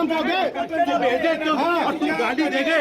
गाड़ी देंगे गाड़ी देंगे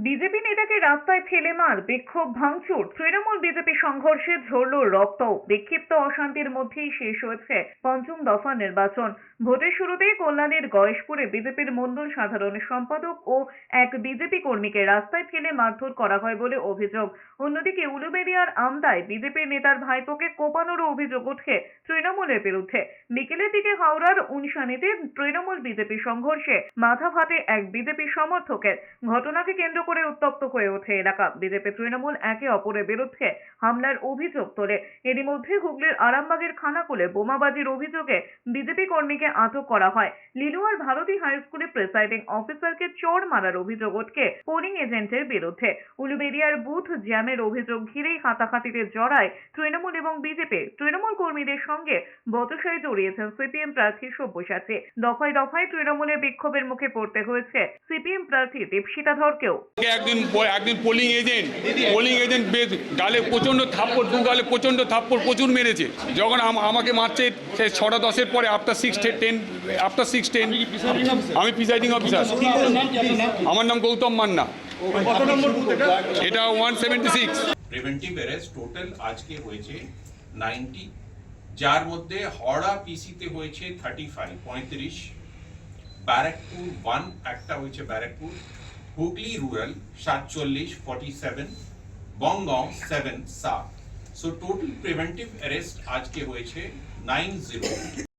বিজেপি নেতাকে রাস্তায় ফেলে মার, বিক্ষোভ ভাঙচুর, তৃণমূল বিজেপি সংঘর্ষে ঝরল রক্ত। বিক্ষিপ্ত অশান্তির মধ্যেই শেষ হয়েছে পঞ্চম দফা নির্বাচন। ভোটের শুরুতেই কল্যাণীর গয়েশপুরে বিজেপির মণ্ডল সাধারণ সম্পাদক ও এক বিজেপি কর্মীকে রাস্তায় ফেলে মারধর করা হয় বলে অভিযোগ। অন্যদিকে উলুবেড়িয়ার আমদায় বিজেপির নেতার ভাইপোকে কোপানোর অভিযোগ ওঠে তৃণমূলের বিরুদ্ধে। বিকেলের দিকে হাওড়ার উনসানিতে তৃণমূল বিজেপি সংঘর্ষে মাথা ফাটে এক বিজেপি সমর্থকের। ঘটনাকে কেন্দ্র করে উত্তপ্ত হয়ে ওঠে এলাকা। বিজেপি তৃণমূল একে অপরের বিরুদ্ধে হামলার অভিযোগ তোলে। এরই মধ্যে হুগলির আরামবাগের খানাকুলে বোমাবাজির অভিযোগে বিজেপি কর্মীকে আটক করা হয়। লিলুয়ার ভারতী হাই স্কুলে প্রিসাইডিং অফিসারকে চড় মারার অভিযোগ ওঠে পোলিং এজেন্টের বিরুদ্ধে। উলুবেড়িয়ার বুথ জ্যামের অভিযোগ ঘিরেই হাতাহাতিতে জড়ায় তৃণমূল এবং বিজেপি। তৃণমূল কর্মীদের সঙ্গে বচসায় জড়িয়েছেন সিপিএম প্রার্থী সব্যসাচী। দফায় দফায় তৃণমূলের বিক্ষোভের মুখে পড়তে হয়েছে সিপিএম প্রার্থী দীপশিতা ধরকেও। একদিন পোলিং এজেন্ট গালে প্রচন্ড থাপ্পড়, দু গালে প্রচন্ড থাপ্পড় প্রচুর মেরেছে। যখন আমাকে মারছে সে 6টা 10-এর পরে আফটার 6:10 আমি প্রিসাইডিং অফিসার। আমার নাম গৌতম মান্না। এটা 176। প্রিভেন্টিভ অ্যারেস্ট টোটাল আজকে হয়েছে 90, যার মধ্যে হাওড়া পিসিতে হয়েছে 35, ব্যারাকপুর 1 একটা হয়েছে Barrackpore, Hooghly rural 47, 47, বঙ্গাঁও 7। So total preventive arrest আজকে হয়েছে 90।